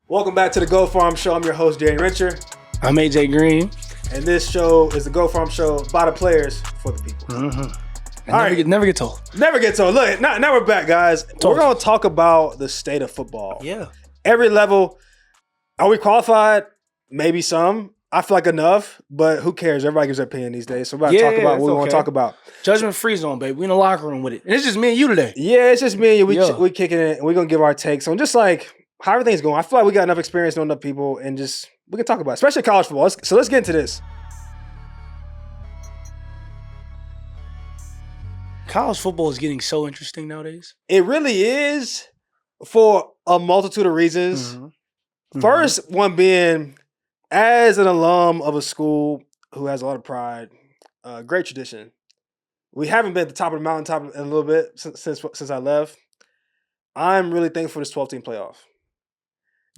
Welcome back to the Go Farm Show. I'm your host, Darien Rencher. I'm AJ Greene. And this show is the Go Farm Show by the players for the people. Mm-hmm. All right. Never get told. Never get told. Look, now we're back, guys. We're going to talk about the state of football. Yeah. Every level. Are we qualified? Maybe some. I feel like enough, but who cares? Everybody gives their opinion these days. So we're about to talk about what we want to talk about. Judgment free zone, baby. We in the locker room with it. And it's just me and you today. Yeah, it's just me and you. We kicking it, and we're going to give our takes on just like how everything's going. I feel like we got enough experience, know enough people, and just we can talk about it, especially college football. So let's get into this. College football is getting so interesting nowadays. It really is for a multitude of reasons. Mm-hmm. First one being, as an alum of a school who has a lot of pride, great tradition. We haven't been at the top of the mountaintop in a little bit since I left. I'm really thankful for this 12-team playoff.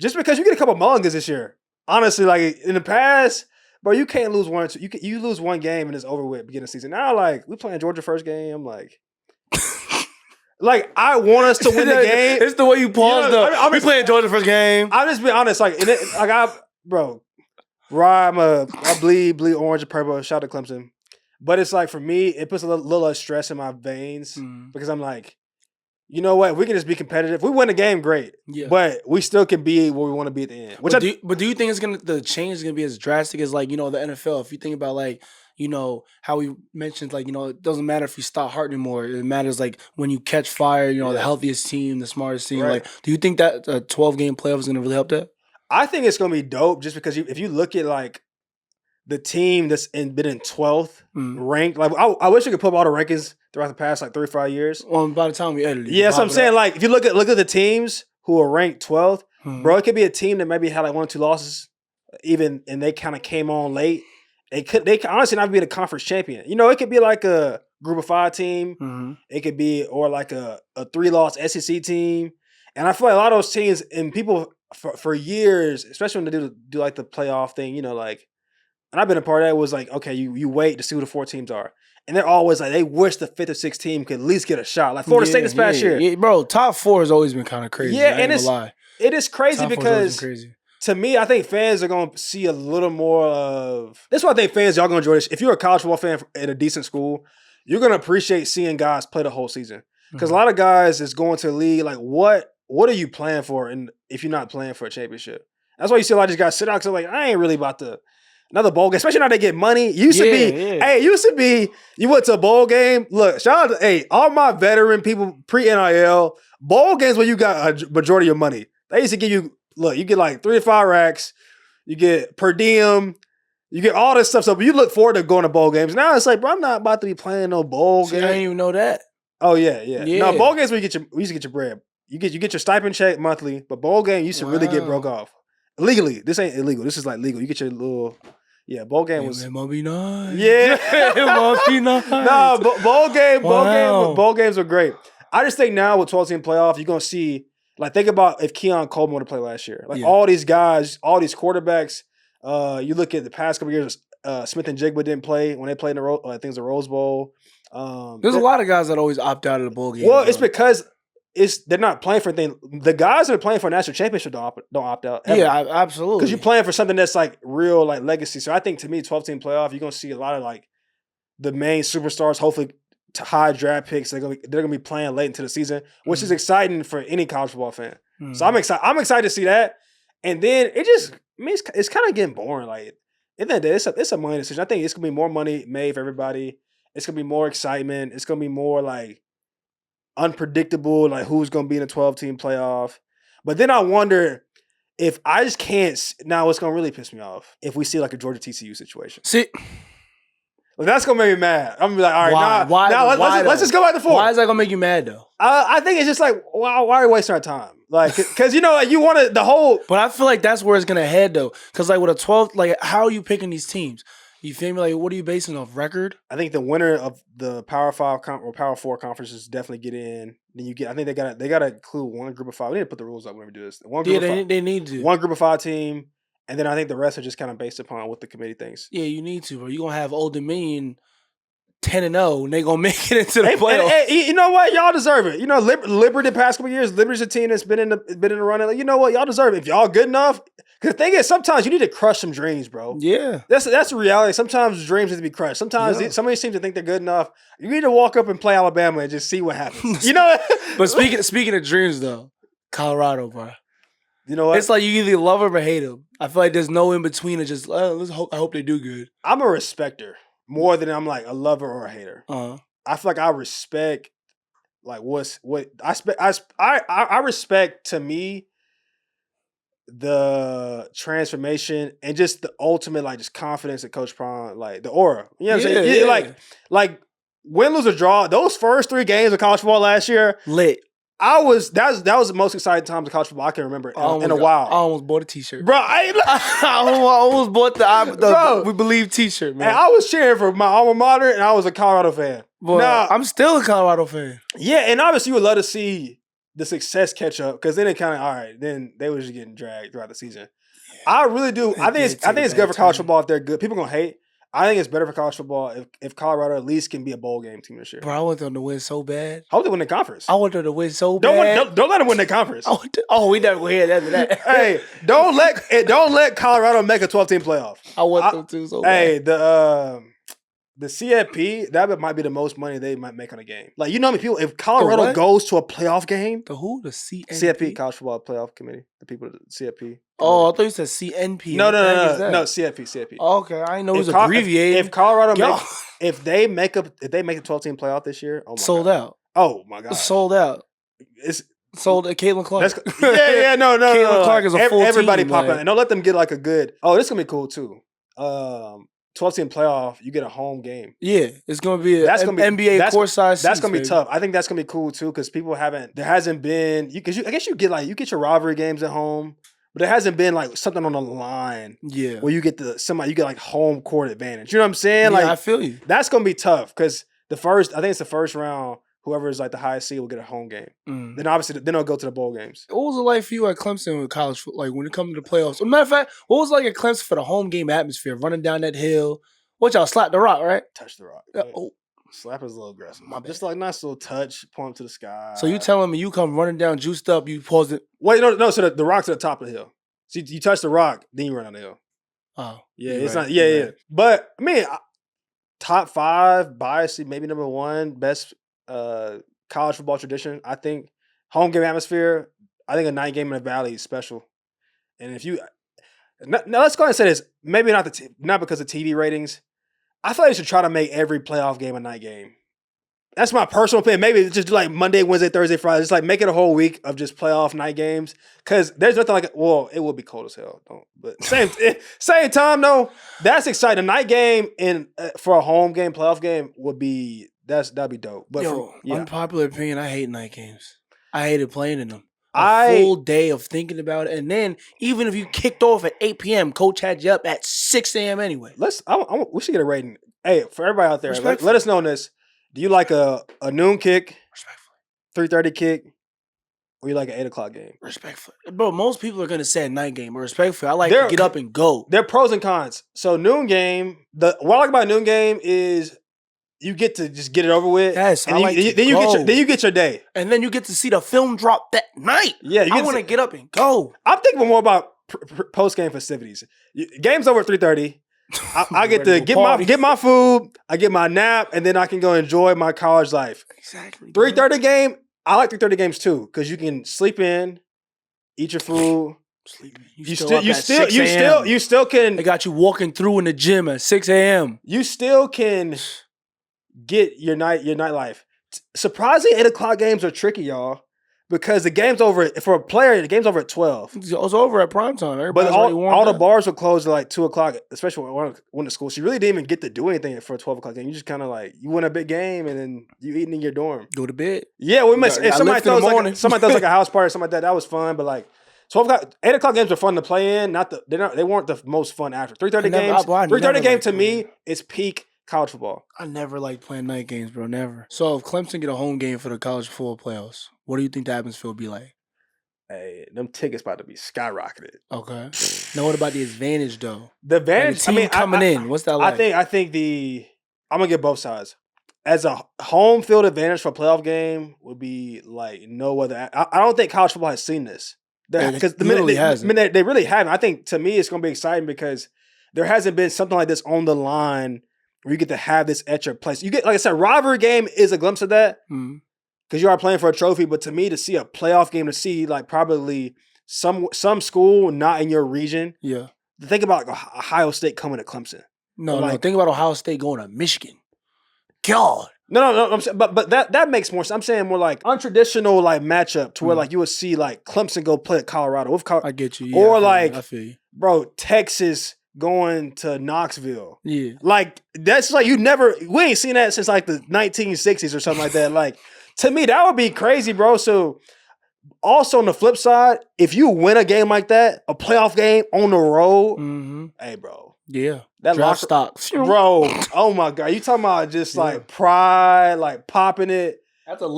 Just because you get a couple mulligans this year. Honestly, like in the past, bro, you can't lose one or two. You lose one game and it's over with beginning of the season. Now, like, we playing Georgia first game. I'm like, I want us to win the game. It's the way you pause though. We playing Georgia first game. I'm just being honest. I bleed orange and purple. Shout out to Clemson. But it's like, for me, it puts a little less stress in my veins because I'm like, you know what? We can just be competitive. We win a game, great. Yeah. But we still can be where we want to be at the end. But do you think the change is gonna be as drastic as, like, the NFL? If you think about, like, how we mentioned, like, it doesn't matter if you stop hard anymore. It matters, like, when you catch fire, the healthiest team, the smartest team. Right. Like, do you think that a 12-game playoff is gonna really help that? I think it's gonna be dope just because if you look at, like, the team that's been in 12th ranked, like, I wish we could put up all the rankings throughout the past, like, 3 or 5 years. Well, by the time we edit it. Yeah, so I'm saying, like, if you look at the teams who are ranked 12th, bro, it could be a team that maybe had like 1 or 2 losses, and they kind of came on late. They could honestly not be the conference champion. It could be like a group of 5 team. It could be, or like a 3-loss SEC team. And I feel like a lot of those teams, and people for years, especially when they do like the playoff thing, like, and I've been a part of that, was like, okay, you wait to see who the 4 teams are. And they're always like, they wish the 5th or 6th team could at least get a shot. Like Florida State this past year. Yeah, bro, top 4 has always been kind of crazy. Yeah, and it is crazy because to me, I think fans are going to see a little more of – this is why I think fans, y'all going to enjoy this. If you're a college football fan at a decent school, you're going to appreciate seeing guys play the whole season. Because a lot of guys is going to the league, like, what are you playing for if you're not playing for a championship? That's why you see a lot of these guys sit out because they're like, I ain't really about to – another bowl game, especially now they get money. It used to be, you went to a bowl game. Look, shout out to, all my veteran people, pre-NIL, bowl games where you got a majority of your money. They used to give you, you get like 3 to 5 racks, you get per diem, you get all this stuff. So you look forward to going to bowl games. Now it's like, bro, I'm not about to be playing no bowl game. I didn't even know that. Oh, yeah. No, bowl games where we used to get your bread. You get your stipend check monthly, but bowl game, you used to really get broke off. Legally, this ain't illegal. This is like legal. You get your little... Yeah, bowl game was. It must be nice. Yeah, it must be nice. No, bowl games were great. I just think now with 12-team playoff, you're gonna see, like, think about if Keon Coleman would have played last year. Like, all these guys, all these quarterbacks. You look at the past couple years. Smith and Jigba didn't play when they played in the I think it was the Rose Bowl. There's a lot of guys that always opt out of the bowl game. Well, it's because they're not playing for anything. The guys that are playing for a national championship don't opt out. Ever. Yeah, absolutely. Because you're playing for something that's like real, like, legacy. So I think, to me, 12-team playoff, you're gonna see a lot of, like, the main superstars, hopefully to high draft picks. They're gonna be playing late into the season, which is exciting for any college football fan. So I'm excited. I'm excited to see that. And then it's kind of getting boring. Like, in that day, it's a money decision. I think it's gonna be more money made for everybody. It's gonna be more excitement. It's gonna be more, like, unpredictable, like, who's going to be in a 12-team playoff. But then I wonder if I just can't. Now, what's going to really piss me off if we see, like, a Georgia TCU situation. See, like, that's going to make me mad. I'm going to be like, all right, let's just go back to 4. Why is that going to make you mad, though? I think it's just like, why are we wasting our time? Like, because, like, you want the whole. But I feel like that's where it's going to head, though. Because, like, with a 12, like, how are you picking these teams? You feel me? Like, what are you basing off? Record? I think the winner of the Power 5 or Power 4 conferences definitely get in. Then you get. I think they gotta include one group of 5. We need to put the rules up when we do this. They need to. One group of 5 team, and then I think the rest are just kind of based upon what the committee thinks. Yeah, you need to, bro. You're gonna have Old Dominion 10-0 and they gonna make it into the playoffs. And you know what? Y'all deserve it. You know, Liberty the past couple years, Liberty's a team that's been in the running. Like, you know what? Y'all deserve it. If y'all good enough, because the thing is, sometimes you need to crush some dreams, bro. Yeah, that's the reality. Sometimes dreams need to be crushed. Sometimes somebody seems to think they're good enough. You need to walk up and play Alabama and just see what happens. You know. But speaking of dreams, though, Colorado, bro. You know what? It's like you either love them or hate them. I feel like there's no in between. It's just I hope they do good. I'm a respecter more than I'm like a lover or a hater. I feel like I respect like I respect to me the transformation and just the ultimate like just confidence in Coach Prime, like the aura. You know what I'm saying? Yeah. Like win, lose, or draw. Those first 3 games of college football last year, lit. That was the most exciting time of college football I can remember in a while. I almost bought a T-shirt, bro. I almost bought the We Believe T-shirt, man. And I was cheering for my alma mater, and I was a Colorado fan. Boy, I'm still a Colorado fan. Yeah, and obviously you would love to see the success catch up because then it kind of all right. Then they were just getting dragged throughout the season. Yeah. I really do. I think it's good for college football if they're good. People gonna hate. I think it's better for college football if Colorado at least can be a bowl game team this year. Bro, I want them to win so bad. I hope they win the conference. I want them to win so bad. Don't let them win the conference. We never will hear that. Hey, don't let Colorado make a 12-team playoff. I want them to so bad. Hey, the CFP, that might be the most money they might make on a game. Like, you know how many people, if Colorado goes to a playoff game. The who? The CNP? CFP, College Football Playoff Committee. The people at the CFP. Oh, I thought you said CNP. No, CFP. Oh, okay, I didn't know it was abbreviated. If Colorado if they make a 12-team playoff this year, oh my sold God. out. Oh my God. Sold out. It's sold at Caitlin Clark. No. Caitlin Clark is a full everybody team. Pop out. And don't let them get like a good. Oh, this is gonna be cool too. 12-team playoff, you get a home game. Yeah, it's going to be NBA courtside. That's going to be tough. I think that's going to be cool too because there hasn't been. I guess you get your rivalry games at home, but there hasn't been like something on the line. Yeah, where you get like home court advantage. You know what I'm saying? Yeah, like I feel you. That's going to be tough because I think it's the first round. Whoever is like the highest seed will get a home game. Then obviously, they'll go to the bowl games. What was it like for you at Clemson with college? Like when it comes to the playoffs? As a matter of fact, what was it like at Clemson for the home game atmosphere? Running down that hill. What y'all slap the rock, right? Touch the rock. Oh, slap is a little aggressive. Just like nice little touch, point to the sky. So you telling me you come running down juiced up? You pause it? Wait, no. So the rock's at the top of the hill. So you touch the rock, then you run down the hill. Oh, yeah, it's right, not. Yeah. Right. But I mean, top 5, biased, maybe number 1, best. College football tradition. I think home game atmosphere. I think a night game in the Valley is special. And if you now, let's go ahead and say this. Maybe not because of TV ratings. I feel like they should try to make every playoff game a night game. That's my personal opinion. Maybe just do like Monday, Wednesday, Thursday, Friday. Just like make it a whole week of just playoff night games. Because there's nothing like it. Well, it would be cold as hell. But same time though, that's exciting. A night game for a home game, playoff game would be. That'd be dope. But unpopular opinion, I hate night games. I hated playing in them. A full day of thinking about it. And then even if you kicked off at 8 p.m., coach had you up at 6 a.m. anyway. We should get a rating. Hey, for everybody out there, let us know this. Do you like a noon kick, 3:30 kick, or you like an 8 o'clock game? Respectfully. Bro, most people are going to say a night game, but respectfully, I like to get up and go. There are pros and cons. So noon game, what I like about a noon game is you get to just get it over with. Yes, and then you get your day. And then you get to see the film drop that night. Yeah, I want to get up and go. I'm thinking more about post-game festivities. Game's over at 3:30. I get to get my food, I get my nap, and then I can go enjoy my college life. Exactly. 3:30 game, I like 3:30 games too, because you can sleep in, eat your food. You still can. They got you walking through in the gym at 6 a.m. You still can get your nightlife. Surprisingly, 8 o'clock games are tricky, y'all, because the game's over for a player. The game's over at 12. It's over at prime time. But all the bars will close at like 2 o'clock, especially when I went to school. So you really didn't even get to do anything for a 12 o'clock game. You just kind of like you win a big game and then you eating in your dorm. Go to bed. Yeah, if somebody throws like a house party or something like that, that was fun. But like 8 o'clock games are fun to play in. They weren't the most fun after 3:30 games. 3:30 game to me is peak college football. I never liked playing night games, bro. Never. So if Clemson get a home game for the college football playoffs, what do you think the atmosphere will be like? Hey, them tickets about to be skyrocketed. Okay. Now what about the advantage though? The advantage, coming in. What's that like? I think I'm gonna get both sides. as a home field advantage for a playoff game would be like no other. I don't think college football has seen this. Because they really haven't. I think to me it's going to be exciting because there hasn't been something like this on the line where you get to have this at your place. You get, like I said, rivalry game is a glimpse of that because you are playing for a trophy. But to me, to see a playoff game, to see like probably some school not in your region. Yeah. To think about like Ohio State coming to Clemson. No. Think about Ohio State going to Michigan. God. No. I'm saying, but that makes more sense. I'm saying more like untraditional like matchup to where like you would see like Clemson go play at Colorado with I get you. Yeah, or like I feel you. Bro, Texas going to Knoxville. Yeah. Like that's like we ain't seen that since like the 1960s or something like that. Like to me that would be crazy, bro. So also on the flip side, if you win a game like that, a playoff game on the road, hey bro. Yeah. That draft stock. Bro, oh my God. You talking about just like pride, like popping it. That's a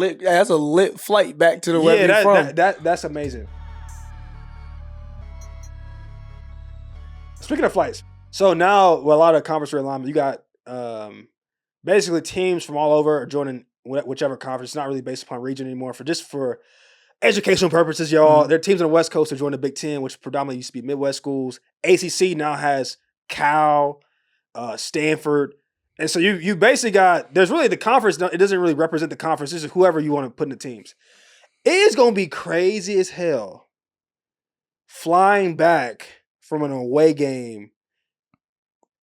lit flight back to the where you're from. That's amazing. Speaking of flights, so now with a lot of conference realignment, you got basically teams from all over are joining whichever conference. It's not really based upon region anymore for educational purposes, y'all. There are teams on the West Coast that joined the Big Ten, which predominantly used to be Midwest schools. ACC now has Cal, Stanford. And so you basically got, there's really the conference, it doesn't really represent the conference. This is whoever you want to put in the teams. It is going to be crazy as hell flying back from an away game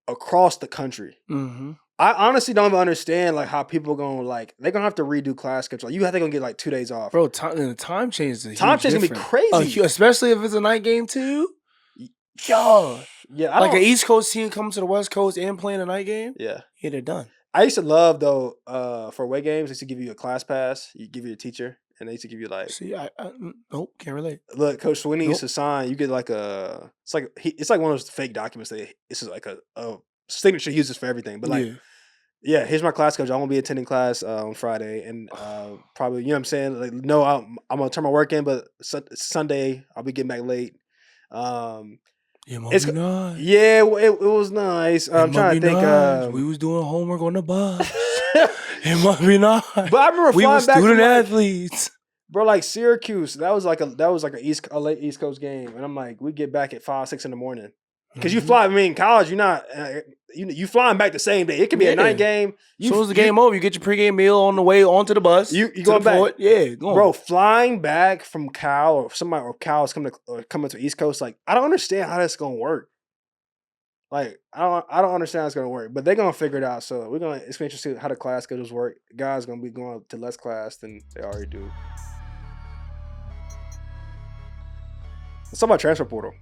across the country. I honestly don't even understand like how people are going to like, they're going to have to redo class schedule. You have to go get like 2 days off. Bro, the time change is Time change is going to be crazy. Especially if it's a night game too. God. Yeah, like an East Coast team coming to the West Coast and playing a night game. Yeah, they're done. I used to love though for away games. They used to give you a class pass. You give you a teacher, and they used to give you like. See, I nope, can't relate. Look, Coach Sweeney used to sign. You get like it's like one of those fake documents. This is like a signature he uses for everything. But like, yeah, here's my class schedule. I'm gonna be attending class on Friday, and probably you know what I'm saying. Like, no, I'm gonna turn my work in, but Sunday I'll be getting back late. It must be nice. Yeah, it was nice. I'm trying to think. Nice. We was doing homework on the bus. It must be nice. But I remember we were student athletes. Bro, like Syracuse, that was like a late East Coast game, and I'm like, we get back at 5, 6 in the morning because you fly. I mean, college, you're not you flying back the same day. It could be a night game. As soon as the game over, you get your pregame meal on the way onto the bus. You going back? Port. Yeah, go on. Bro, flying back from Cal or Cal is coming to East Coast. Like, I don't understand how that's gonna work. Like, I don't understand how it's gonna work, but they're gonna figure it out. So it's gonna be interesting to see how the class schedules work. Guys gonna be going to less class than they already do. Let's talk about transfer portal.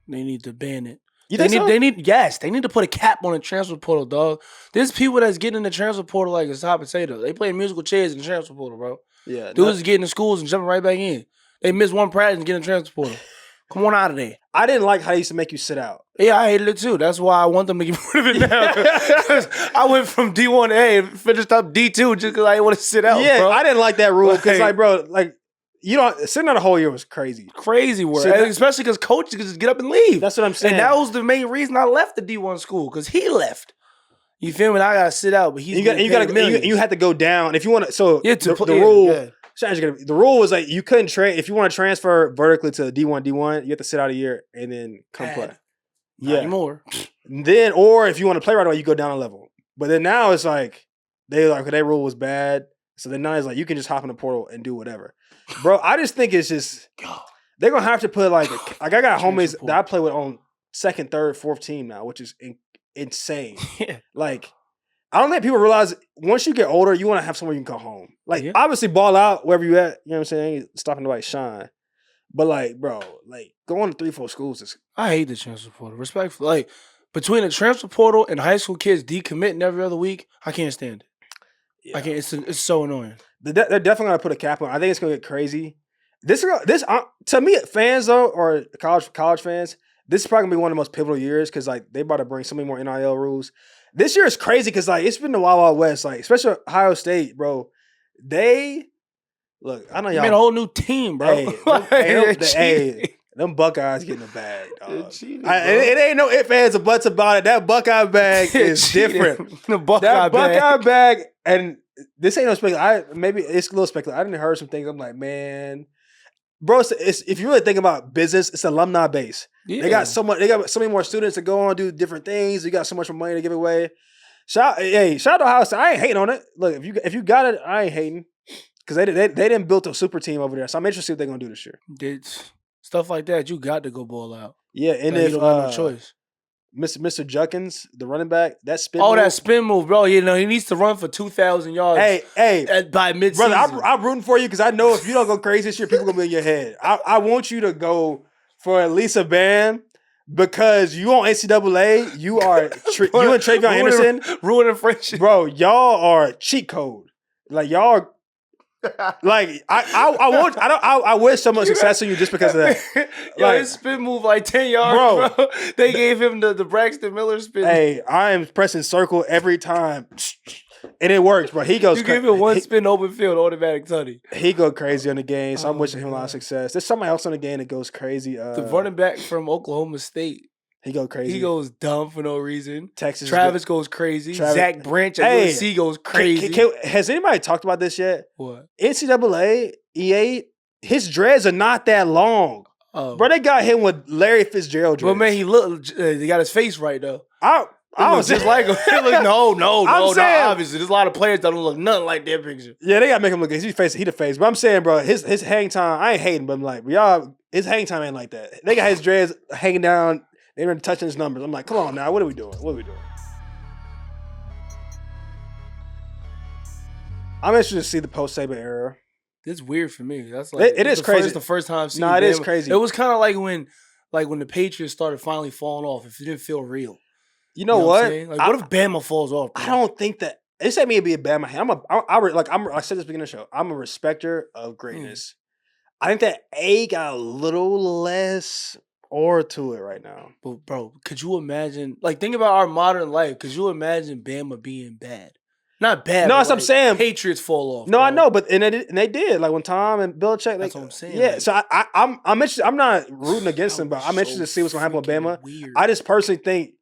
They need to ban it. They need to put a cap on the transfer portal, dog. There's people that's getting in the transfer portal like it's hot potato. They play musical chairs in the transfer portal, bro. Yeah, dudes is getting to schools and jumping right back in. They miss one practice and get in the transfer portal. Come on out of there. I didn't like how they used to make you sit out. Yeah, I hated it too. That's why I want them to get rid of it now. I went from D1A and finished up D2 just because I didn't want to sit out. Yeah, bro. I didn't like that rule because, you know, sitting out a whole year was crazy. Crazy work. Especially because coaches could just get up and leave. That's what I'm saying. And that was the main reason I left the D1 school because he left. You feel me? I got to sit out, but you had to go down if you want to. So the rule was like you couldn't trade if you want to transfer vertically to D1, you have to sit out a year and then come play. Not anymore. Then, or if you want to play right away, you go down a level. But then now it's like their rule was bad. So then now it's like you can just hop in the portal and do whatever. Bro, I just think it's just they're gonna have to put like I got homies that I play with on second, third, fourth team now, which is insane. Yeah. Like I don't think people realize once you get older, you want to have somewhere you can go home. Like obviously ball out wherever you at. You know what I'm saying? Ain't stopping nobody shine. But like, bro, like going to 3-4 schools is. I hate the transfer portal. Respectfully, like between the transfer portal and high school kids decommitting every other week, I can't stand it. Yeah. I can't. It's so annoying. They're definitely gonna put a cap on. I think it's gonna get crazy. This to me, fans though, or college fans, this is probably gonna be one of the most pivotal years because like they about to bring so many more NIL rules. This year is crazy because like it's been the Wild Wild West, like especially Ohio State, bro. They look. I know y'all made a whole new team, bro. Hey, Them Buckeyes getting a bag, dog. Cheated, it ain't no ifs, ands, or buts about it. That Buckeye bag is different. The Buckeye bag, and this ain't no speculation. Maybe it's a little speculative. I didn't heard some things. I'm like, man, bro. It's if you really think about business, it's alumni base. Yeah. They got so many more students to go on do different things. You got so much more money to give away. Shout out to Ohio State. I ain't hating on it. Look, if you got it, I ain't hating because they didn't build a super team over there. So I'm interested what they're gonna do this year. Stuff like that, you got to go ball out. Yeah, and if you don't have no choice. Mr. Juckins, the running back, that spin. That spin move, bro. You know he needs to run for 2,000 yards. By midseason. Brother, I'm rooting for you because I know if you don't go crazy this year, people gonna be in your head. I want you to go for at least a band because you on NCAA. You are you and Travion Anderson ruining friendship, bro. Y'all are cheat code. Like y'all. Like I wish so much success to you just because of that. His spin move like 10 yards, bro. They gave him the Braxton Miller spin. Hey, I am pressing circle every time, and it works, bro. He goes. You give him one spin open field, automatic tutty. He go crazy on the game, so I'm wishing him a lot of success. There's somebody else on the game that goes crazy. The running back from Oklahoma State. He go crazy. He goes dumb for no reason. Texas. Travis goes crazy. Zach Branch at USC goes crazy. Has anybody talked about this yet? What? NCAA, EA, his dreads are not that long. Bro, they got him with Larry Fitzgerald dreads. But man, he got his face right though. I was just like him. No, obviously. There's a lot of players that don't look nothing like their picture. Yeah, they gotta make him look. He the face. But I'm saying, bro, his hang time, I ain't hating, but I'm like, his hang time ain't like that. They got his dreads hanging down. They were touching his numbers. I'm like, come on now, what are we doing? I'm interested to see the post-Saban era. It's weird for me. That's like it is crazy. It's the first time I've seen it is crazy. It was kind of like when the Patriots started finally falling off. If it didn't feel real. You know what? What if Bama falls off? Bro? I don't think that. It's at me to be a Bama. I said this beginning of the show. I'm a respecter of greatness. I think that A got a little less aura to it right now. But bro, could you imagine? Like, think about our modern life. Could you imagine Bama being bad? Not bad. No, that's what I'm saying. Patriots fall off. No, bro. I know, but and they did. Like when Tom and Belichick. That's what I'm saying. Yeah, so I'm interested. I'm not rooting against them, but I'm interested to see what's gonna happen with Bama. Weird. I just personally think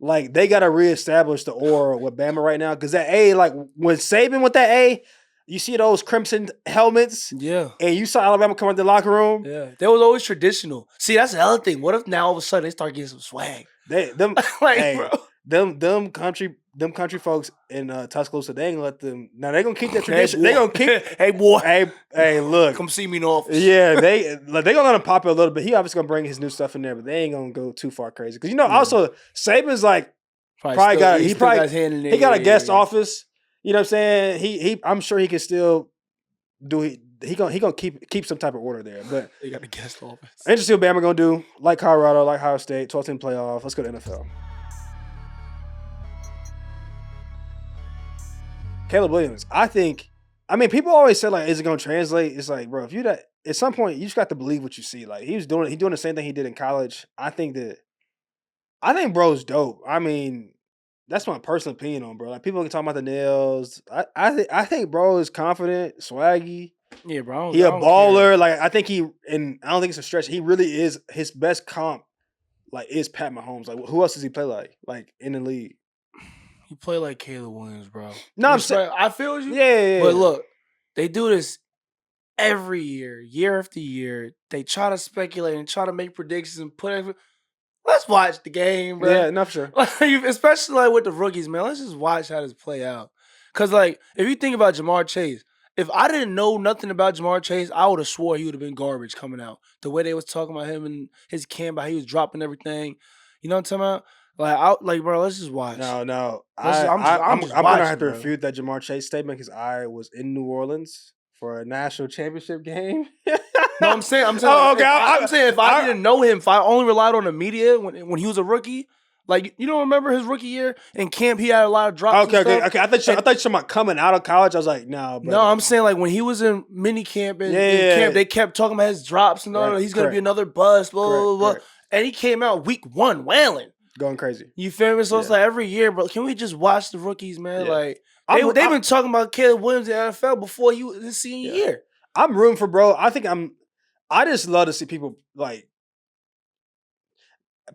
like they gotta reestablish the aura with Bama right now because that A, like when Saban with that A. You see those crimson helmets? Yeah. And you saw Alabama come out the locker room? Yeah. They was always traditional. See, that's the other thing. What if now all of a sudden they start getting some swag? Them country folks in Tuscaloosa, they ain't gonna let them. Now they gonna keep that tradition. They gonna keep. Hey boy. Hey, look. Come see me in the office. Yeah, they gonna let him pop it a little bit. He obviously gonna bring his new stuff in there, but they ain't gonna go too far crazy. Because also Saban's like probably got a guest office. You know what I'm saying? He I'm sure he can still do he gonna keep some type of order there. But they got a guest office. Interesting what Bama gonna do. Like Colorado, like Ohio State, 12-team playoff. Let's go to NFL. Caleb Williams. People always say like, is it gonna translate? It's like, bro, if you that at some point you just got to believe what you see. Like he's doing the same thing he did in college. I think bro's dope. I mean. That's my personal opinion on bro. Like people can talk about the nails. I think bro is confident, swaggy. Yeah, bro. He a baller. Care. Like I think I don't think it's a stretch. He really is his best comp. Like is Pat Mahomes. Like who else does he play like? Like in the league. He play like Caleb Williams, bro. No, I'm saying I feel you. Yeah. But look, they do this every year after year. They try to speculate and try to make predictions and put. Let's watch the game, bro. Yeah, enough sure. Especially like with the rookies, man. Let's just watch how this play out. Cause like if you think about Jamar Chase, if I didn't know nothing about Jamar Chase, I would have swore he would have been garbage coming out. The way they was talking about him and his camp, how he was dropping everything. You know what I'm talking about? Bro, let's just watch. No. I'm gonna have to refute that Jamar Chase statement because I was in New Orleans for a national championship game. No, I'm saying. Oh, okay. I'm saying if I didn't know him, if I only relied on the media when he was a rookie, like you don't remember his rookie year in camp, he had a lot of drops. Okay. I thought you were talking about coming out of college. I was like, no, bro. No, I'm saying like when he was in mini camp and in camp, they kept talking about his drops and all. He's gonna be another bust, blah blah. And he came out week 1 wailing, going crazy. You feel me? So it's like every year, bro. Can we just watch the rookies, man? Like they've been talking about Caleb Williams in the NFL before his senior year. I'm rooting for bro. I just love to see people like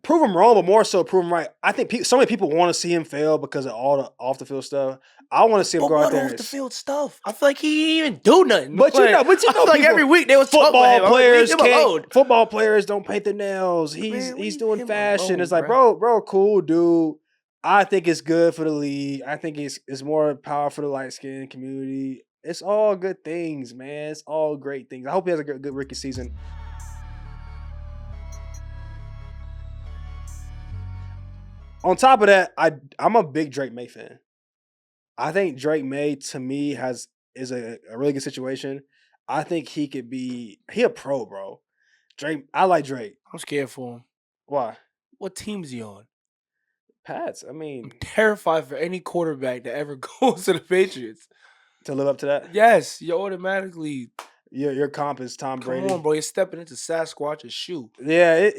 prove him wrong, but more so prove him right. I think so many people want to see him fail because of all the off the field stuff. I want to see him go out there. Off the field stuff. I feel like he didn't even do nothing. But you know, I feel like every week they was football players can't. Football players don't paint their nails. He's doing fashion. Alone, it's like, bro, cool dude. I think it's good for the league. I think it's more power for the light skinned community. It's all good things, man. It's all great things. I hope he has a good rookie season. On top of that, I'm a big Drake Maye fan. I think Drake Maye, to me, is a really good situation. I think he a pro, bro. Drake, I like Drake. I'm scared for him. Why? What team is he on? Pats. I mean, I'm terrified for any quarterback that ever goes to the Patriots. To live up to that? Yes, you automatically. Your comp is Tom Brady. Come on, bro. You're stepping into Sasquatch's shoe. Yeah,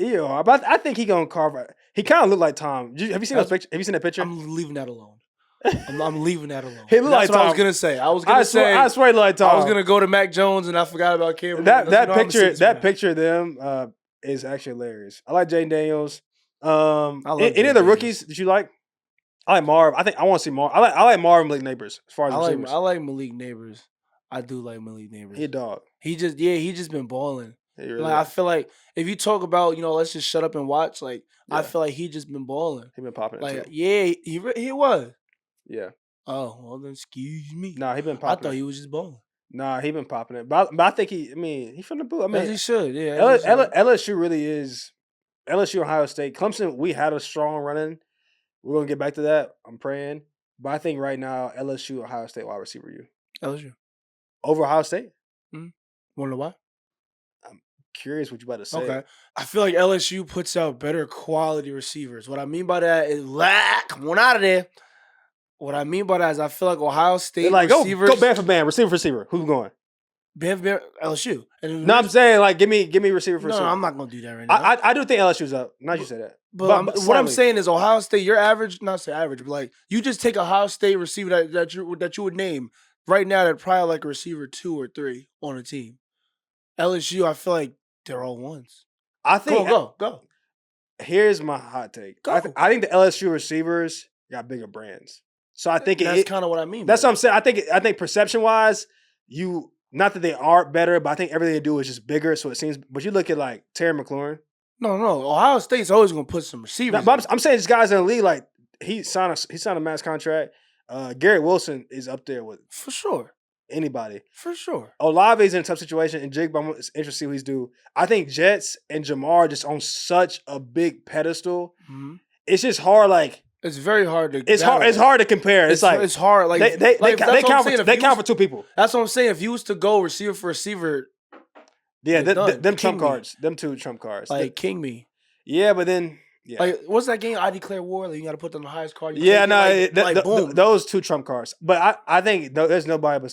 I think he gonna carve it. He kind of looked like Tom. Have you seen those pictures? Have you seen that picture? I'm leaving that alone. I'm leaving that alone. He looked like Tom. I was gonna say. I swear he looked like Tom. I was gonna go to Mac Jones and I forgot about Cameron. That picture of them is actually hilarious. I like Jaden Daniels. Any of the rookies that you like? I like Marv. I want to see Marv. I like Marv and Malik Nabers as far as receivers. I like Malik Nabers. I do like Malik Nabers. He a dog. He just been balling. Really I feel like if you talk about, let's just shut up and watch, I feel like he just been balling. He been popping it too. Yeah, he was. Yeah. Oh, well then excuse me. Nah, he been popping. I thought he was just balling. Nah, he been popping it. But I think he from the boot. I mean, as he should, yeah. LSU really is. LSU, Ohio State. Clemson, we had a strong run-in. We're going to get back to that. I'm praying. But I think right now, LSU, Ohio State wide receiver you. LSU. Over Ohio State? Mm-hmm. Want to know why? I'm curious what you about to say. Okay. I feel like LSU puts out better quality receivers. What I mean by that is, come on out of there. What I mean by that is I feel like Ohio State receivers. Go band for band, receiver for receiver. Who's going? Band for LSU. No, I'm saying give me receiver for receiver. No, I'm not gonna do that right now. I do think LSU's up. Not you say that. But what I'm saying is Ohio State, your average, not say average, but you just take Ohio State receiver that you would name right now that probably like a receiver 2 or 3 on a team. LSU, I feel like they're all ones. I think go. Here's my hot take. Go. I think the LSU receivers got bigger brands. So I think that's kind of what I mean. That's what I'm saying. I think perception wise, not that they aren't better, but I think everything they do is just bigger. So it seems. But you look at Terry McLaurin. No. Ohio State's always gonna put some receivers. No, I'm saying these guys in the league, he signed a max contract. Garrett Wilson is up there with for sure anybody. For sure. Olave's in a tough situation, and Jigba, it's interesting to see what he's do. I think Jets and Jamar are just on such a big pedestal. Mm-hmm. It's just hard. It's very hard to. It's hard to compare. It's hard. They count for 2 people. That's what I'm saying. If you was to go receiver for receiver, yeah, them trump cards, them 2 trump cards, king me. Yeah, but then what's that game? I declare war. You got to put them on the highest card. Boom. Those 2 trump cards. But I think there's nobody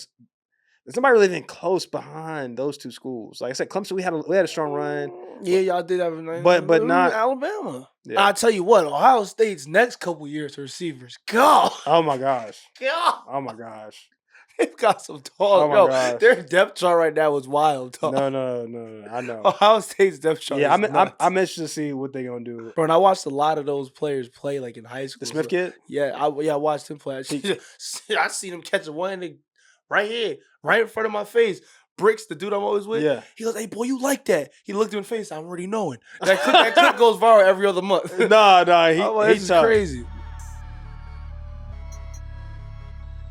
really even close behind those 2 schools. Like I said, Clemson, we had a strong run. Yeah, y'all did have a nice, but not Alabama. Yeah. I'll tell you what, Ohio State's next couple years for receivers, God. Oh my gosh. God. Oh my gosh. They've got some dogs. Their depth chart right now is wild, dog. No. I know. Ohio State's depth chart. Yeah, I'm interested to see what they're gonna do. Bro, and I watched a lot of those players play in high school. The Smith kid? Yeah, I watched him play. I seen him catch one right here, right in front of my face. Bricks, the dude I'm always with. Yeah. He goes, "Hey boy, you like that?" He looked him in the face. I'm already knowing that clip goes viral every other month. No, he's crazy.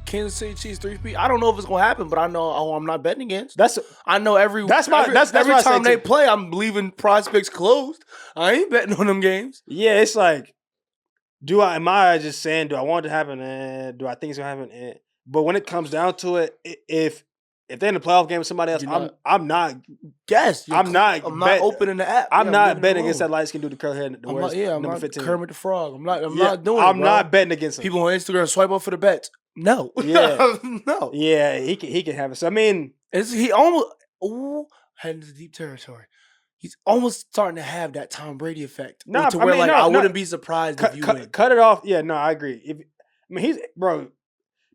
Kansas City Chiefs 3-peat. I don't know if it's gonna happen, but I know I'm not betting against. I know every time they play, I'm leaving prospects closed. I ain't betting on them games. Yeah, it's am I just saying, do I want it to happen? Do I think it's gonna happen? But when it comes down to it, if they're in the playoff game with somebody else, I'm not. Yes, I'm not opening the app. I'm not betting against that light skin dude, the curly hair, I'm number not 15. Kermit the Frog. I'm not doing it. I'm not betting against him. People on Instagram swipe up for the bets. No. Yeah. No. Yeah, he can have it. So I mean, he almost heading into deep territory. He's almost starting to have that Tom Brady effect. I wouldn't be surprised if you win. Cut it off. Yeah, no, I agree.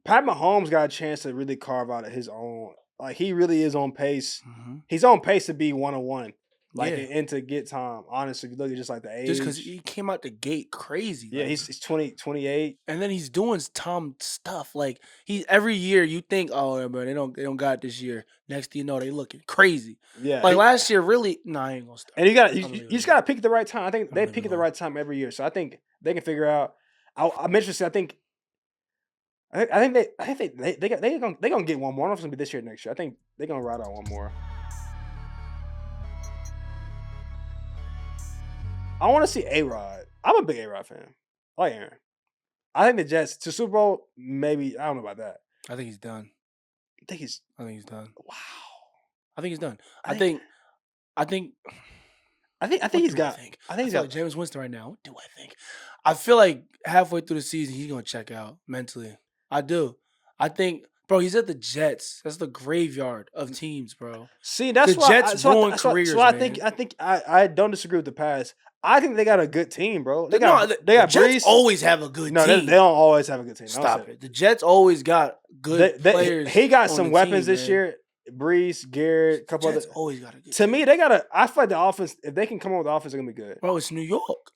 Pat Mahomes got a chance to really carve out his own. He really is on pace. Mm-hmm. He's on pace to be 101. Like, and to get time, honestly, if you look at just like the age. Just because he came out the gate crazy. Yeah, like, he's 28. And then he's doing Tom stuff. Like, every year you think, oh, bro, they don't got it this year. Next thing you know, they looking crazy. Yeah. Like, last year, really, I ain't going to start. And you just got to pick at the right time. I think they pick at the right time every year. So I think they can figure out. I'm interested. I think they're gonna get one more. I don't know if it's gonna be this year or next year. I think they're gonna ride out one more. I want to see A-Rod. I'm a big A-Rod fan. I like Aaron. I think the Jets to Super Bowl, maybe. I don't know about that. I think he's done. I think he's done. Wow. I think he's done. I think he's got. I think he's got James Winston right now. What do I think? I feel like halfway through the season he's gonna check out mentally. I do. I think, bro, he's at the Jets. That's the graveyard of teams, bro. See, that's why Jets ruin careers. So I think I don't disagree with the pass. I think they got a good team, bro. They got Jets Breeze. Always have a good team. No, they don't always have a good team. Stop it. The Jets always got good players. He got some weapons this year. Breeze, Garrett, a couple other. Always got a good team. To me, they got a. I feel like the offense. If they can come up with the offense, they're gonna be good. Bro, it's New York.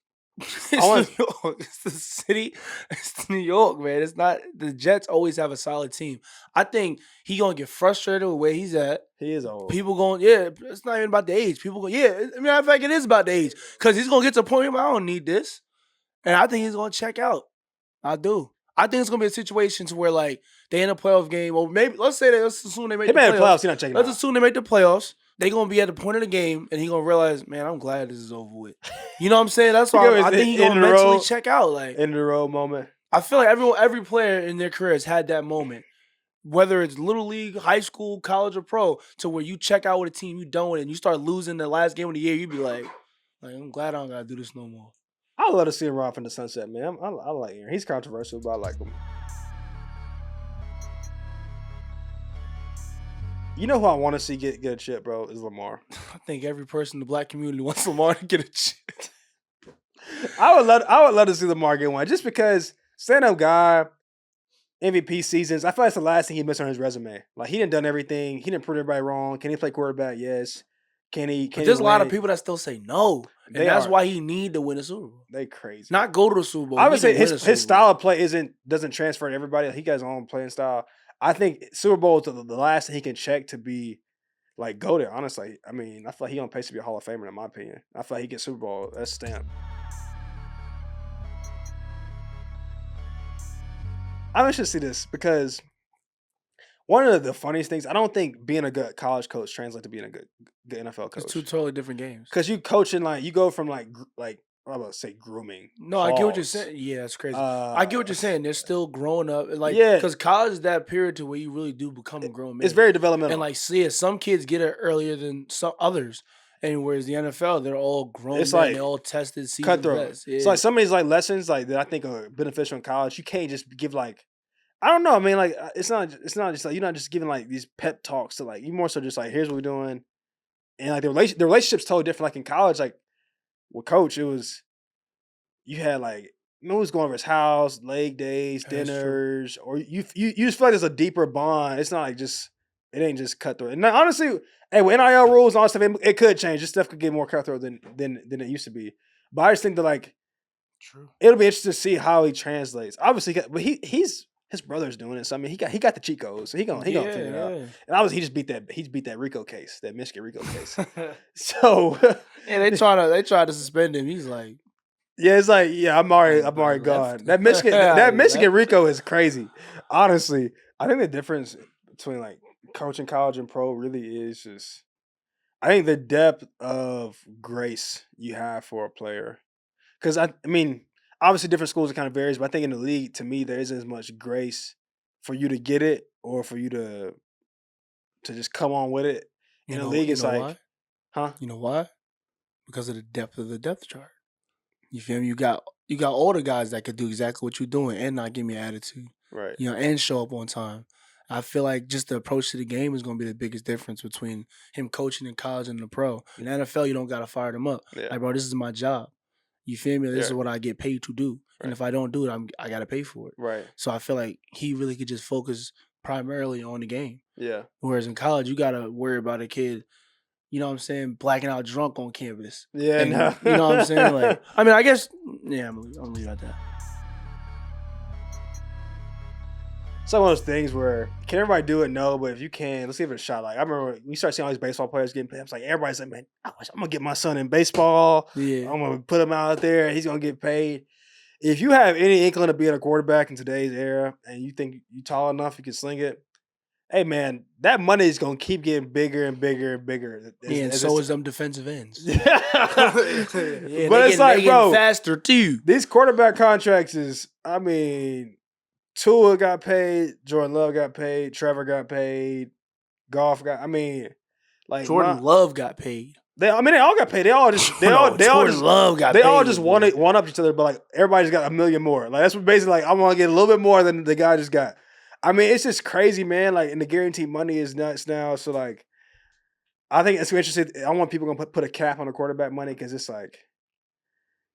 New York. It's the city. It's New York, man. It's not. The Jets always have a solid team. I think he gonna get frustrated with where he's at. He is old. People going, yeah. It's not even about the age. People go, yeah. Matter of fact, it is about the age because he's gonna get to a point where I don't need this, and I think he's gonna check out. I do. I think it's gonna be a situation to where like they in a playoff game, or maybe let's assume they make the playoffs. He's not checking let's assume they make the playoffs. They gonna be at the point of the game, and he gonna realize, man, I'm glad this is over with. You know what I'm saying? That's why I think he gonna mentally check out. Like in the road moment. I feel like every player in their career has had that moment, whether it's little league, high school, college, or pro, to where you check out with a team you done with, and you start losing the last game of the year. You be like I'm glad I don't gotta do this no more. I would love to see him ride from the sunset, man. I like Aaron. He's controversial, but I like him. You know who I want to see get a chip, bro, is Lamar. I think every person in the black community wants Lamar to get a chip. I would love to see Lamar get one, just because stand-up guy, MVP seasons. I feel like it's the last thing he missed on his resume. Like he done everything. He didn't prove everybody wrong. Can he play quarterback? Yes. Can he? There's a lot of people that still say no, and that's why he need to win a Super Bowl. They crazy. Not go to the Super Bowl. I would say his style of play doesn't transfer to everybody. He got his own playing style. I think Super Bowl is the last thing he can check to be like go there. Honestly, I mean, I feel like he on pace to be a Hall of Famer in my opinion. I feel like he gets Super Bowl. That's stamp. I'm interested to see this because one of the funniest things, I don't think being a good college coach translates to being a good NFL coach. It's two totally different games. Because you coaching you go from like I'm about to say grooming. No, I get what you're saying. Yeah, it's crazy. I get what you're saying. They're still growing up. Because college is that period to where you really do become a grown man. It's very developmental. And some kids get it earlier than some others. And whereas the NFL, they're all grown men. They all tested season cutthroat. Yeah. It's like some of these lessons that I think are beneficial in college. You can't just give I don't know. I mean, it's not just you're not just giving these pep talks to you more so just here's what we're doing, and the relationship's totally different. Like in college, with coach, it was you had who's going over his house, leg days, dinners, or you just feel like there's a deeper bond. It's not it ain't just cutthroat. And honestly, hey, with NIL rules and all that stuff, it could change. This stuff could get more cutthroat than it used to be. But I just think that true. It'll be interesting to see how he translates. Obviously, but his brother's doing it. So I mean, he got the cheat codes, so he gonna figure it out. And obviously, he just beat that Rico case, that Michigan Rico case. So yeah, they try to suspend him. He's like, yeah, it's I'm already gone. That Michigan Rico is crazy. Honestly, I think the difference between coaching college and pro really is just, I think the depth of grace you have for a player. Because I mean, obviously different schools it kind of varies, but I think in the league, to me, there isn't as much grace for you to get it or for you to just come on with it. In the league, it's why? Huh? You know why? Because of the depth chart. You feel me? You got older guys that could do exactly what you're doing and not give me an attitude. Right. And show up on time. I feel like just the approach to the game is going to be the biggest difference between him coaching in college and the pro. In the NFL, you don't got to fire them up. Yeah. Bro, this is my job. You feel me? This is what I get paid to do. Right. And if I don't do it, I got to pay for it. Right. So I feel like he really could just focus primarily on the game. Yeah. Whereas in college, you got to worry about a kid, you know what I'm saying, blacking out drunk on campus. Yeah, and, no. You know what I'm saying? Like, I mean, I guess, yeah, I'm gonna leave it at that. It's like one of those things where can everybody do it? No, but if you can, let's give it a shot. Like I remember we started seeing all these baseball players getting paid. I was like, everybody's like, man, I'm gonna get my son in baseball. Yeah. I'm gonna put him out there. He's gonna get paid. If you have any inkling of being a quarterback in today's era, and you think you're tall enough, you can sling it. Hey man, that money is gonna keep getting bigger and bigger and bigger. And so is them defensive ends. Yeah, but it's like, bro, faster too. These quarterback contracts is, I mean. Tua got paid, Jordan Love got paid, Trevor got paid, Goff got. I mean, like Jordan Love got paid. They all got paid. They all just Love got paid. They all just one up each other, but like everybody's got $1 million more. Like that's what basically like I want to get a little bit more than the guy just got. I mean, it's just crazy, man. Like, and the guaranteed money is nuts now. So like, I think it's interesting. I want people gonna put a cap on the quarterback money because it's like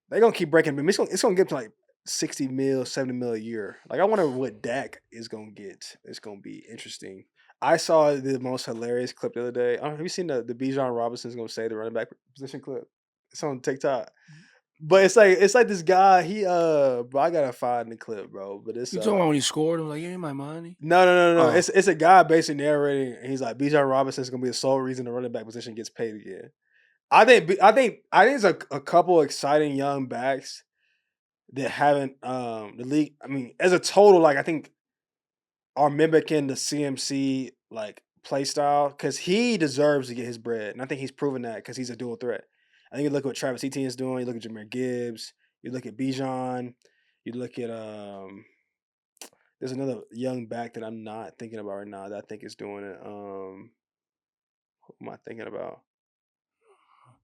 they're gonna keep breaking. It's gonna get to like 60 mil, 70 mil a year. Like, I wonder what Dak is going to get. It's going to be interesting. I saw the most hilarious clip the other day. Have you seen the Bijan Robinson's going to say the running back position clip? It's on TikTok. But it's like this guy, bro, I got to find the clip, bro. But it's you talking about when he scored? I'm like, you ain't my money. No. Oh. It's a guy basically narrating, and he's like, Bijan Robinson's going to be the sole reason the running back position gets paid again. I think there's a couple exciting young backs that haven't the league. I mean, as a total, like I think are mimicking the CMC like play style because he deserves to get his bread, and I think he's proven that because he's a dual threat. I think you look at what Travis Etienne is doing. You look at Jahmyr Gibbs. You look at Bijan. You look at there's another young back that I'm not thinking about right now that I think is doing it. Who am I thinking about?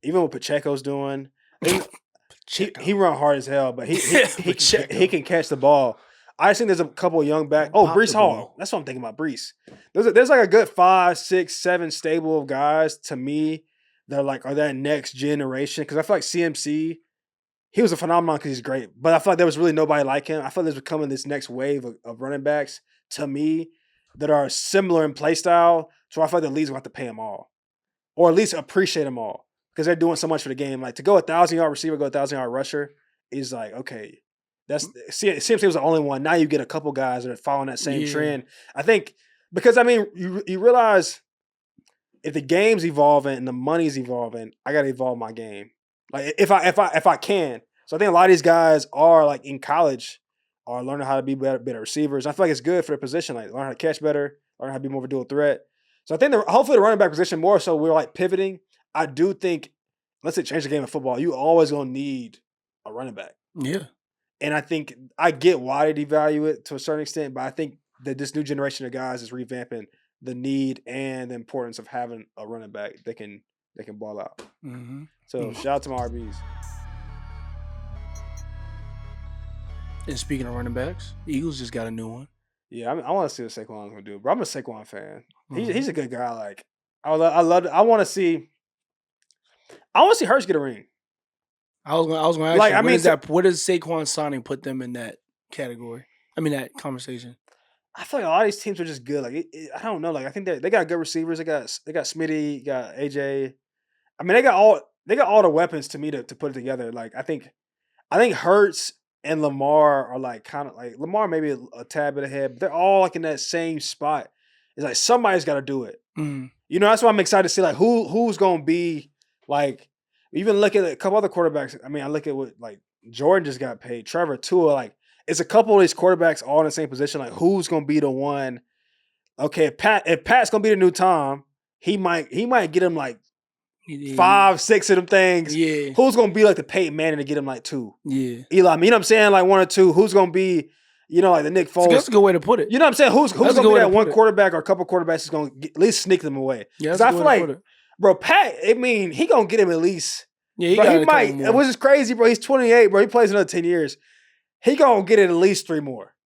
Even what Pacheco's doing. He run hard as hell, but he can catch the ball. I just think there's a couple of young back. Oh, Breece Hall. That's what I'm thinking about, Breece. There's like a good 5, 6, 7 stable of guys to me that are that next generation. Because I feel like CMC, he was a phenomenon because he's great. But I feel like there was really nobody like him. I feel like there's becoming this next wave of running backs to me that are similar in play style. So I feel like the league's going to have to pay them all. Or at least appreciate them all. Because they're doing so much for the game. Like to go 1,000-yard receiver, go 1,000-yard rusher is like, okay. CMC was the only one. Now you get a couple guys that are following that same trend. I think because I mean you realize if the game's evolving and the money's evolving, I gotta evolve my game. Like if I can. So I think a lot of these guys are like in college are learning how to be better receivers. I feel like it's good for their position, like learn how to catch better, learn how to be more of a dual threat. So I think hopefully the running back position more so we're like pivoting. I do think let's say change the game of football, you always gonna need a running back. Yeah. And I think I get why they devalue it to a certain extent, but I think that this new generation of guys is revamping the need and the importance of having a running back that can ball out. Mm-hmm. So shout out to my RBs. And speaking of running backs, Eagles just got a new one. Yeah, I want to see what Saquon's gonna do, bro. I'm a Saquon fan. He's a good guy. Like I want to see Hurts get a ring. I was going to ask you, what does Saquon signing put them in that category? I mean, that conversation. I feel like a lot of these teams are just good. Like I don't know. Like I think they got good receivers. They got Smitty, got AJ. I mean, they got all the weapons to me to put it together. Like I think Hurts and Lamar are like kind of like Lamar maybe a tad bit ahead, but they're all like in that same spot. It's like somebody's got to do it. Mm. You know, that's why I'm excited to see like who's gonna be like. Even look at a couple other quarterbacks. I mean, I look at what like Jordan just got paid. Trevor, Tua, like it's a couple of these quarterbacks all in the same position. Like who's gonna be the one? Okay, if Pat's gonna be the new Tom, he might get him like 5, 6 of them things. Yeah. Who's gonna be like the Peyton Manning to get him like 2? Yeah. Eli, you know what I'm saying? Like 1 or 2. Who's gonna be? You know, like the Nick Foles. That's a good way to put it. You know what I'm saying? Who's gonna be that one quarterback or a couple quarterbacks that's gonna at least sneak them away? Yeah, because I feel like, bro, Pat. I mean, he gonna get him at least. Yeah, he might, which is crazy, bro. He's 28, bro. He plays another 10 years. He gonna get it at least 3 more.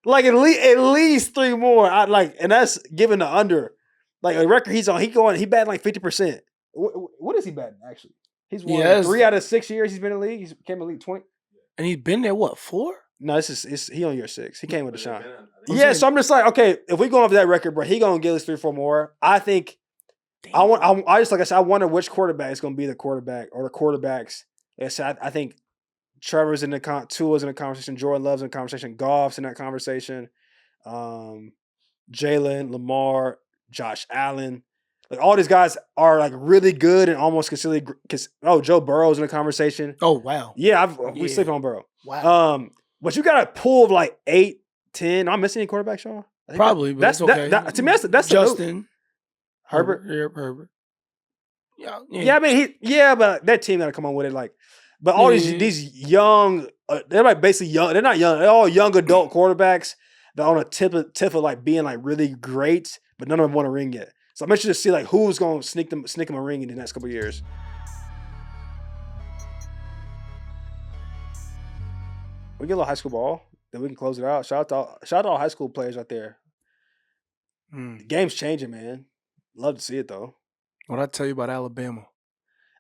Like at least 3 more. And that's given the under. Like a record he's on. He batting like 50%. What is he batting actually? He's won 3 out of 6 years he's been in the league. He's came in the league 20. And he's been there what, 4? No, he on year 6. He came with a shot. Yeah, so I'm just like, okay, if we go off that record, bro, he gonna get at least 3 or 4 more. I think Damn. I just like I said, I wonder which quarterback is going to be the quarterback or the quarterbacks. Like I said, I think Trevor's in the Tua's in the conversation. Jordan Love's in the conversation. Goff's in that conversation. Jalen, Lamar, Josh Allen. Like all these guys are like really good and almost considered. Joe Burrow's in the conversation. Oh wow. Yeah, we sleep on Burrow. Wow. But you got a pool of like 8, 10. Am I missing any quarterback, Sean? Probably, but that's okay. To me, that's Justin, Herbert. Herbert. Yeah. I mean, but that team got to come on with it. Like, but all these young, they're like basically young. They're not young. They're all young adult quarterbacks that are on a tip of like being like really great, but none of them won a ring yet. So I'm interested to see like who's going to sneak them a ring in the next couple of years. We get a little high school ball, then we can close it out. Shout out to all high school players out there. The game's changing, man. Love to see it though. What I tell you about Alabama?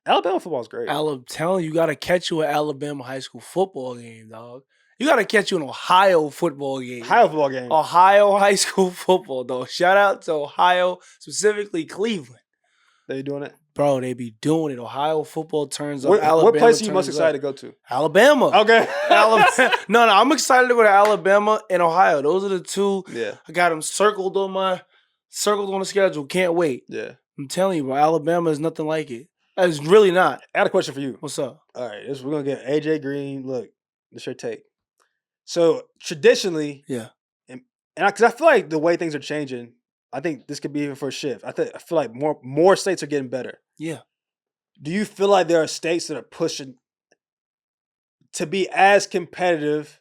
Alabama football's great. I'm telling you, got to catch you an Alabama high school football game, dog. You got to catch you an Ohio football game. Ohio high school football, dog. Shout out to Ohio, specifically Cleveland. They doing it? Bro, they be doing it. Ohio football turns up. What place are you most excited to go to? Alabama. Okay. Alabama. No, I'm excited to go to Alabama and Ohio. Those are the two. Yeah. I got them circled on the schedule. Can't wait. Yeah. I'm telling you, bro, Alabama is nothing like it. It's really not. I got a question for you. What's up? All right. We're going to get AJ Greene. Look, this your take. So, traditionally, yeah. And because I feel like the way things are changing, I think this could be even for a shift. I feel like more states are getting better. Yeah. Do you feel like there are states that are pushing to be as competitive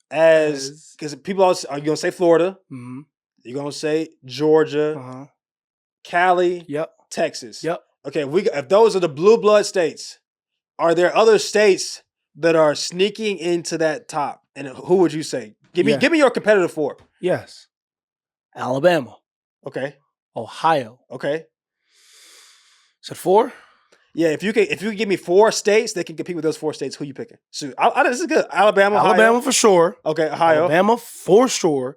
as, because people always, are you going to say Florida? Mm-hmm. You're going to say Georgia, Cali, Texas. Yep. Okay, if those are the blue blood states, are there other states that are sneaking into that top? And who would you say? Give me your competitive 4. Yes. Alabama. Okay. Ohio. Okay. Said 4? Yeah, if you can give me 4 states that can compete with those 4 states, who you picking? So this is good. Alabama Ohio. For sure. Okay, Ohio. Alabama for sure.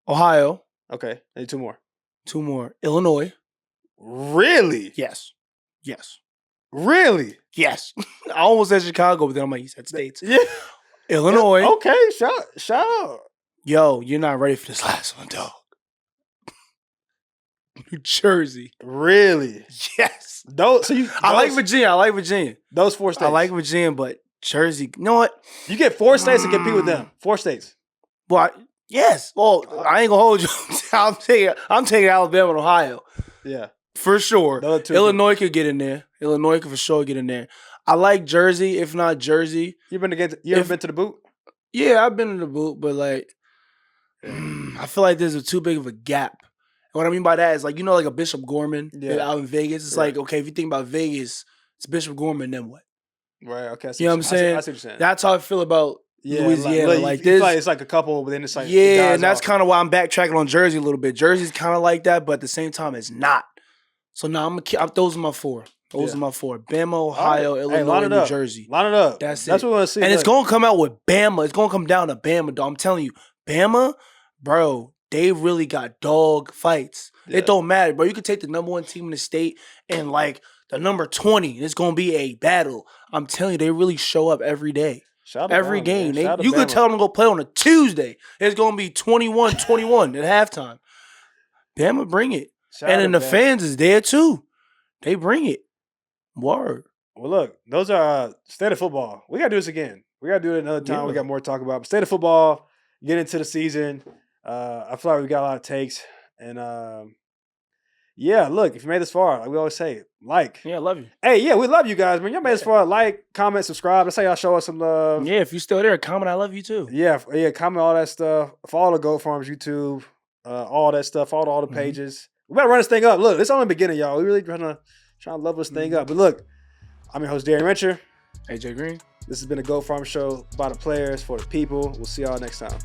Ohio. Okay, I need 2 more. 2 more. Illinois. Really? Yes. Really? Yes. I almost said Chicago, but then I'm like, you said states. Yeah. Illinois. Okay, shout out. Yo, you're not ready for this last one, dog. New Jersey. Really? Yes. I like Virginia. Those 4 states. I like Virginia, but Jersey. You know what? You get 4 states to compete with them. 4 states. Well, yes. Well, I ain't gonna hold you. I'm taking Alabama and Ohio. Yeah. For sure. Illinois could get in there. Illinois could for sure get in there. I like Jersey, if not Jersey. You ever been to the boot? Yeah, I've been in the boot, but like, I feel like there's too big of a gap. And what I mean by that is like, like a Bishop Gorman out in Vegas. It's like, okay, if you think about Vegas, it's Bishop Gorman, then what? Right, okay. You know what I'm saying? I see what you're saying. That's how I feel about Louisiana. Like this. It's like a couple, but then it's like and that's kind of why I'm backtracking on Jersey a little bit. Jersey's kind of like that, but at the same time, it's not. So now those are my 4. Those are my 4. Bama, Ohio, Illinois, New Jersey. Line it up. That's what we want to see. And it's going to come out with Bama. It's going to come down to Bama, dog. I'm telling you. Bama, bro, they really got dog fights. Yeah. It don't matter, bro. You could take the number 1 team in the state and like the number 20. It's going to be a battle. I'm telling you, they really show up every day. Every game. You could tell them to go play on a Tuesday. It's going to be 21-21 at halftime. Bama, bring it. And then the fans is there too. They bring it. Word. Well, look, those are state of football. We got to do this again. We got to do it another time. Yeah. We got more to talk about. But state of football, get into the season. I feel like we got a lot of takes. And, look, if you made this far, like we always say, like. Yeah, I love you. Hey, yeah, we love you guys, man. Y'all made this far. Like, comment, subscribe. That's how y'all show us some love. Yeah, if you're still there, comment, I love you too. Yeah, comment all that stuff. Follow the Go Farms YouTube, all that stuff. Follow all the pages. We better run this thing up. Look, it's only the beginning, y'all. We really trying to level this thing up. But look, I'm your host, Darien Rencher. AJ Greene. This has been a Go Farm show by the players for the people. We'll see y'all next time.